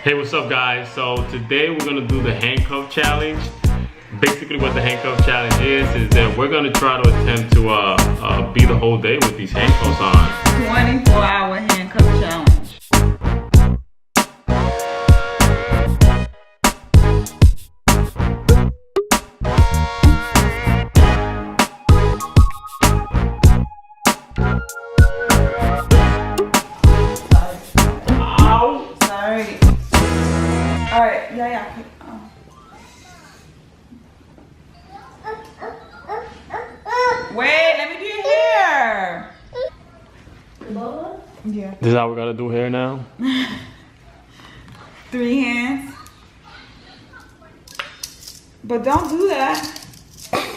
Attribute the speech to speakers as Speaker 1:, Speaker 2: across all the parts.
Speaker 1: Hey, what's up guys? So today we're gonna do the handcuff challenge. Basically what the handcuff challenge is that we're gonna try to attempt to be the whole day with these handcuffs on.
Speaker 2: 24-hour handcuff challenge. Ow! Sorry. Alright, yeah. Wait, let me do your hair. Yeah.
Speaker 1: This is how we're gonna do hair now?
Speaker 2: 3 hands. But don't do that.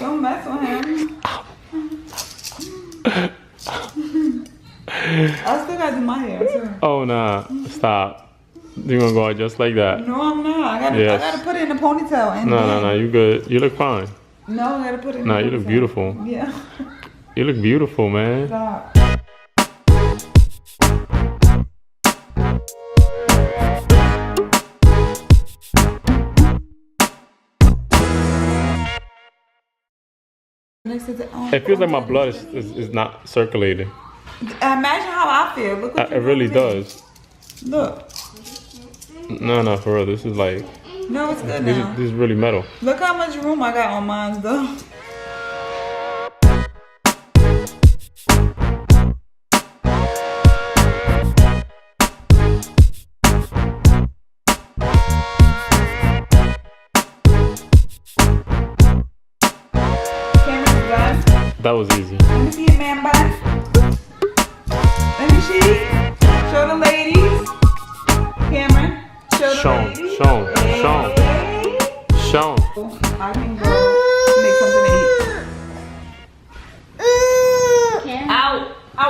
Speaker 2: Don't mess with him. I still gotta do my hair too.
Speaker 1: Oh nah, stop. You're gonna go out just like that?
Speaker 2: No, I'm not. I gotta put it in a ponytail. And
Speaker 1: No, you good. You look fine.
Speaker 2: No, I gotta put it in
Speaker 1: Nah,
Speaker 2: a ponytail.
Speaker 1: you look beautiful.
Speaker 2: Yeah.
Speaker 1: You look beautiful, man.
Speaker 2: Stop.
Speaker 1: It feels like my blood is not circulating.
Speaker 2: Imagine how I feel. Look what
Speaker 1: It really does.
Speaker 2: Look.
Speaker 1: No, for real. This is like...
Speaker 2: No, it's good now.
Speaker 1: This is really metal.
Speaker 2: Look how much room I got on mine, though.
Speaker 1: That was easy.
Speaker 2: Let me see your man bun. Let me see. Show the ladies. Cameron, show the ladies.
Speaker 1: Shown.
Speaker 2: I can go make something to eat. Ow. Ow.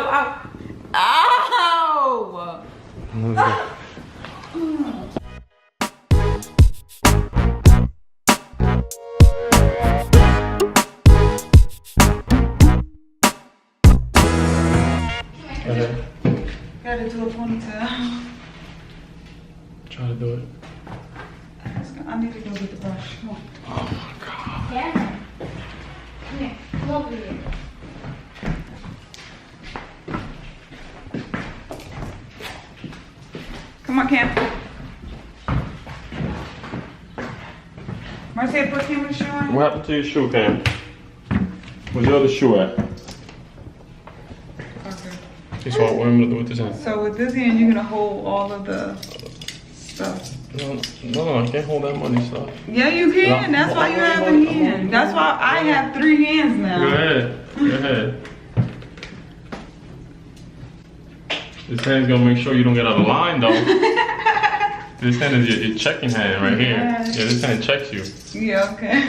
Speaker 1: Okay.
Speaker 2: Gotta do a ponytail.
Speaker 1: Try to do it.
Speaker 2: I need to go get the brush. Come on.
Speaker 1: Oh my god.
Speaker 3: Yeah. Come here. Come over here.
Speaker 2: Come on, Cam. Marcia, put Cameron's shoe on.
Speaker 1: What happened to your shoe, Cam? Where's your other shoe at?
Speaker 2: Okay.
Speaker 1: Okay, so what am I gonna do with this hand?
Speaker 2: So with this hand, you're gonna hold all of the stuff.
Speaker 1: No, I can't hold that money stuff.
Speaker 2: Yeah, you can. That's why you have a hand. That's why I have 3 hands now.
Speaker 1: Go ahead. This hand's gonna make sure you don't get out of line, though. This hand is your checking hand right here.
Speaker 2: Yeah.
Speaker 1: Yeah, this hand checks you.
Speaker 2: Yeah, okay.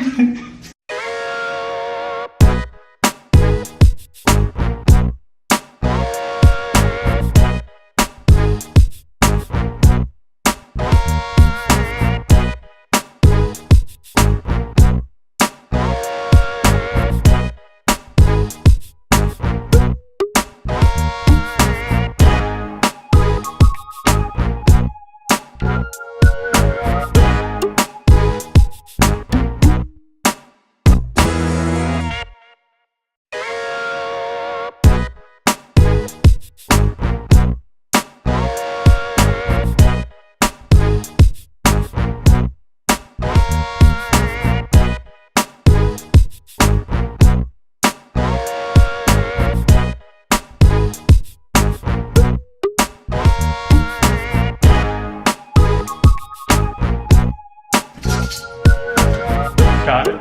Speaker 1: Got it?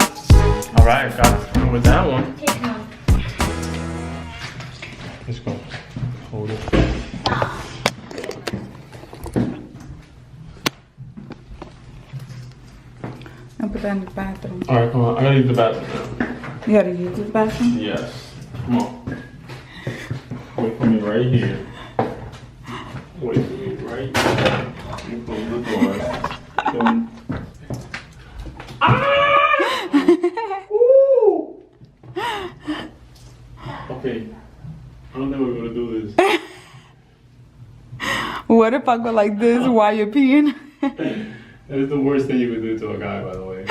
Speaker 1: Alright, got it with that one.
Speaker 3: Take one.
Speaker 1: Let's go. Hold it.
Speaker 2: I'll put that in the bathroom.
Speaker 1: Alright, come on. I gotta use the bathroom now.
Speaker 2: You gotta use this bathroom?
Speaker 1: Yes. Come on. Wait for me right here. Wait for me right here. You close the door. Boom. Okay. I don't think we're gonna do this.
Speaker 2: What if I go like this while you're peeing?
Speaker 1: That is the worst thing you could do to a guy, by the way.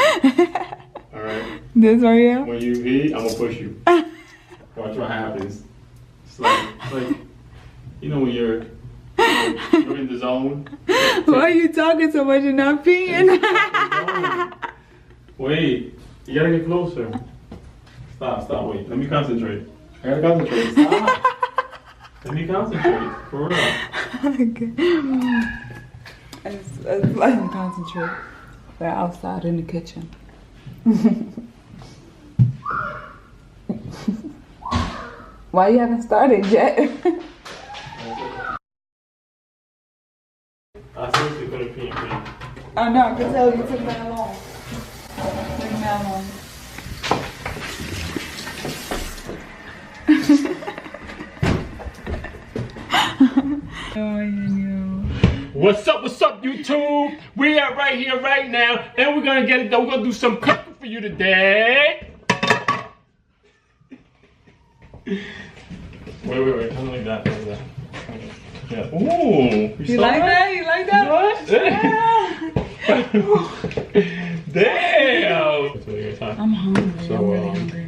Speaker 1: Alright?
Speaker 2: This right here?
Speaker 1: When you eat, I'm gonna push you. Watch what happens. It's like you know when you're in the zone.
Speaker 2: Why are you talking so much and not peeing?
Speaker 1: Wait, you gotta get closer. Stop, wait. Let me concentrate. I gotta concentrate. Stop. Let me concentrate. For real.
Speaker 2: Okay. Let's let him concentrate. We're outside in the kitchen. Why you haven't started yet?
Speaker 1: I seriously couldn't pee.
Speaker 2: Oh no, I can tell you took that long. Took that long.
Speaker 1: What's up, YouTube? We are right here, right now, and we're gonna get it done. We're gonna do some cooking for you today. Wait. Kind of like that. Yeah. Ooh.
Speaker 2: You like that? You like that?
Speaker 1: Damn.
Speaker 2: I'm hungry.
Speaker 1: So,
Speaker 2: I'm really hungry.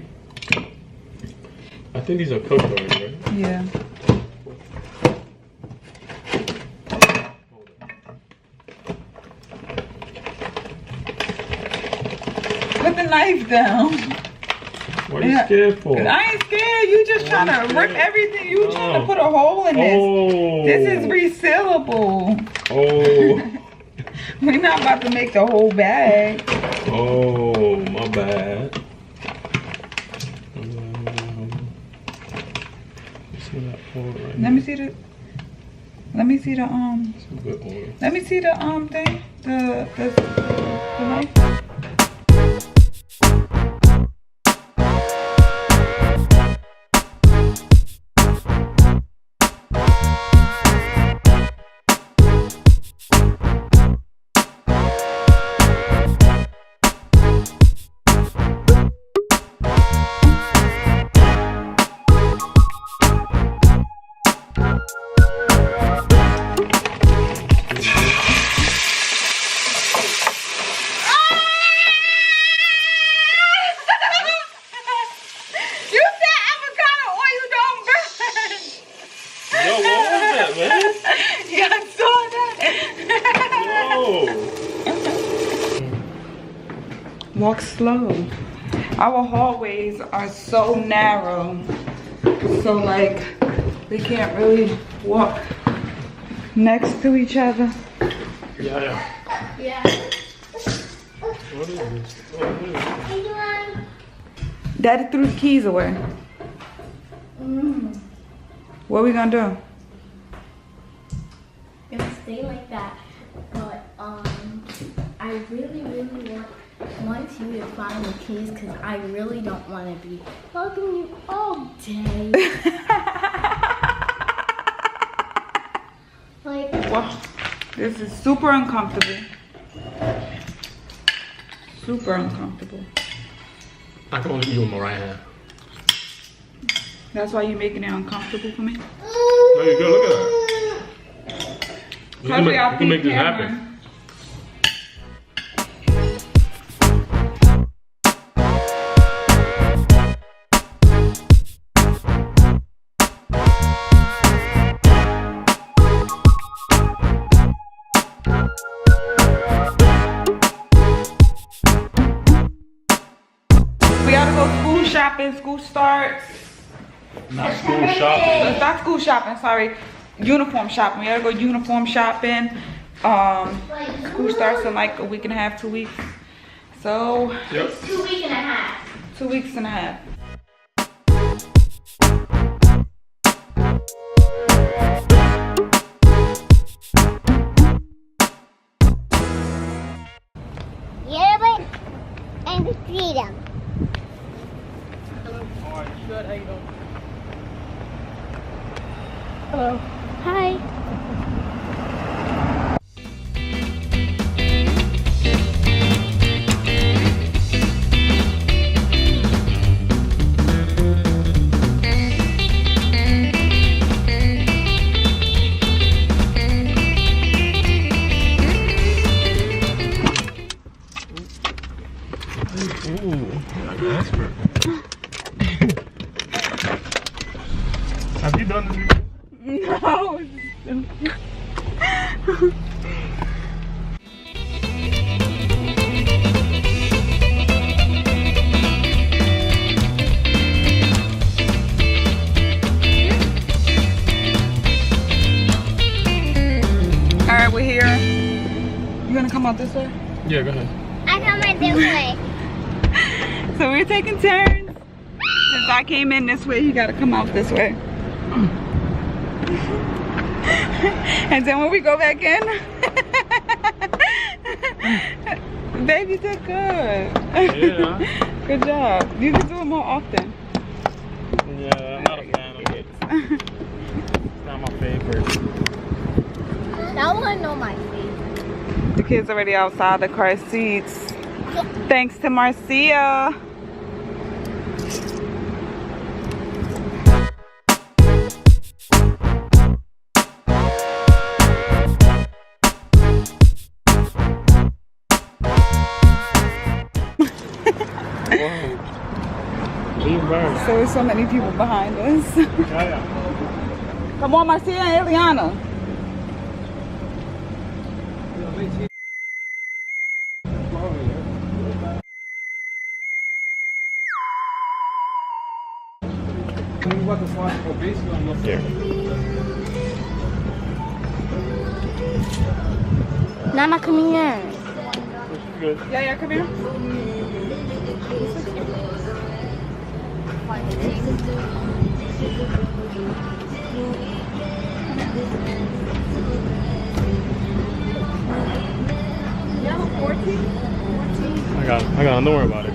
Speaker 1: I think these are cooked already, right?
Speaker 2: Yeah. Put the knife down.
Speaker 1: What are you scared for?
Speaker 2: I ain't scared. You just trying to rip everything. You trying to put a hole in this.
Speaker 1: Oh.
Speaker 2: This is resealable.
Speaker 1: Oh.
Speaker 2: We're not about to make the whole bag.
Speaker 1: Oh, my bad.
Speaker 2: Let me see the Let me see the thing. The knife. Walk slow. Our hallways are so narrow, so like we can't really walk next to each other.
Speaker 1: Yeah. What is this?
Speaker 2: Daddy threw the keys away. What are we gonna do?
Speaker 3: It'll stay like that, but I really want you to find the keys because I really don't want to be hugging you all day. Like,
Speaker 2: Well, this is super uncomfortable. Super uncomfortable.
Speaker 1: I can only use with my right hand.
Speaker 2: That's why you're making it uncomfortable for me?
Speaker 1: No, you're good. Look at that. You can make this happen.
Speaker 2: We gotta go school shopping. School starts.
Speaker 1: Not school shopping.
Speaker 2: Not school shopping, sorry. Uniform shopping. We gotta go uniform shopping. School starts in like a week and a half, 2 weeks. So,
Speaker 1: Yep.
Speaker 3: 2 weeks and a half.
Speaker 2: 2 weeks and a half.
Speaker 3: Yeah, but and freedom. Hello. Hi.
Speaker 1: Ooh, like an expert. Have you done this before?
Speaker 2: No. All right, we're here. You gonna come out this way?
Speaker 1: Yeah, go ahead.
Speaker 3: I come out this way.
Speaker 2: So we're taking turns. Since I came in this way, you gotta come out this way. And then when we go back in, babe, you did good.
Speaker 1: Yeah.
Speaker 2: Good job. You can do it more often.
Speaker 1: Yeah, I'm not a fan of it. It's not my favorite.
Speaker 3: That one know my favorite.
Speaker 2: The kids already outside the car seats. Thanks to Marcia. So there's so many people behind us.
Speaker 1: Yeah.
Speaker 2: Come on, Marcia and Eliana.
Speaker 1: Here.
Speaker 3: Nana, come here.
Speaker 1: Good.
Speaker 2: Yeah, come here. Yeah, 14.
Speaker 1: I got it. Don't worry about it.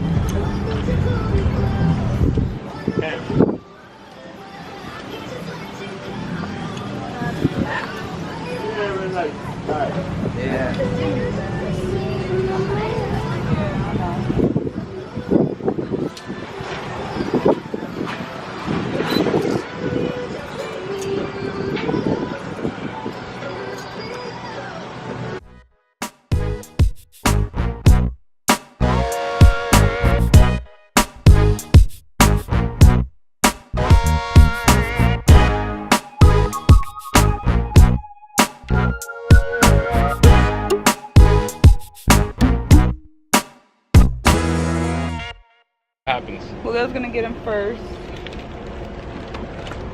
Speaker 1: Happens.
Speaker 2: Julio's gonna get him first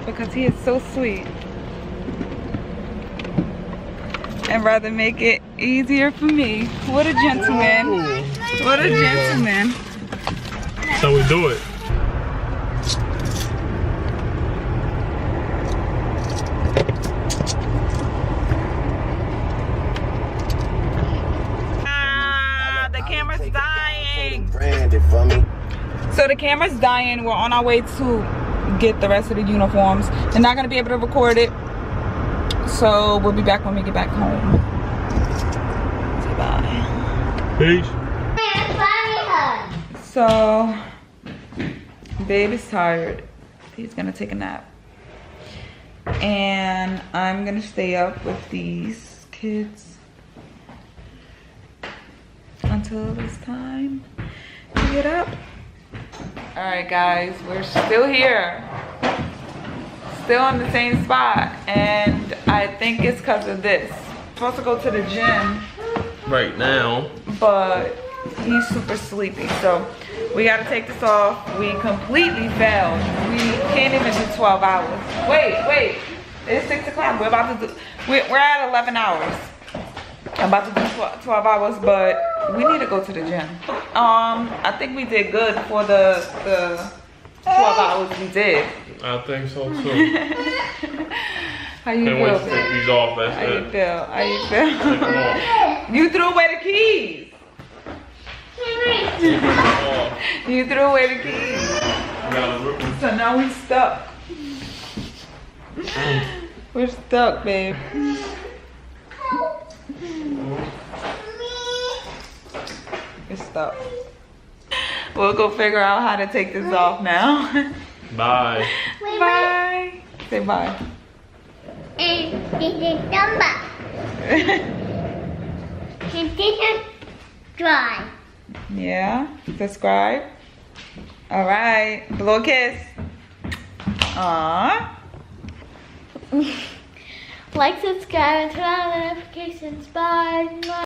Speaker 2: because he is so sweet and rather make it easier for me. What a gentleman.
Speaker 1: Ooh.
Speaker 2: What a gentleman.
Speaker 1: So we do it.
Speaker 2: The camera's dying.
Speaker 4: Branded for me.
Speaker 2: So the camera's dying. We're on our way to get the rest of the uniforms. They're not gonna be able to record it. So we'll be back when we get back home. Say bye.
Speaker 1: Peace.
Speaker 2: So, babe is tired. He's gonna take a nap. And I'm gonna stay up with these kids until it's time to get up. All right, guys, we're still here. Still in the same spot. And I think it's because of this. I'm supposed to go to the gym
Speaker 1: Right now.
Speaker 2: but he's super sleepy, so we got to take this off. We completely failed. We can't even do 12 hours. Wait, it's 6 o'clock. We're about to do, we're at 11 hours. I'm about to do 12 hours, but we need to go to the gym. I think we did good for the 12 hours we did.
Speaker 1: I think so too.
Speaker 2: How you
Speaker 1: Can't
Speaker 2: feel,
Speaker 1: wait to
Speaker 2: babe?
Speaker 1: take these off. That's
Speaker 2: How you
Speaker 1: it.
Speaker 2: feel? How you
Speaker 1: Take them
Speaker 2: feel?
Speaker 1: off.
Speaker 2: You threw away the keys.
Speaker 1: Take them off.
Speaker 2: You threw away the keys.
Speaker 1: You gotta rip them.
Speaker 2: So now we stuck. We're stuck, babe. We're stuck. We'll go figure out how to take this off now.
Speaker 1: Bye.
Speaker 2: Bye. Say bye.
Speaker 3: And this is number. And this is dry.
Speaker 2: Yeah, subscribe. All right, blow a kiss. Aww.
Speaker 3: Like, subscribe, and turn on notifications. Bye.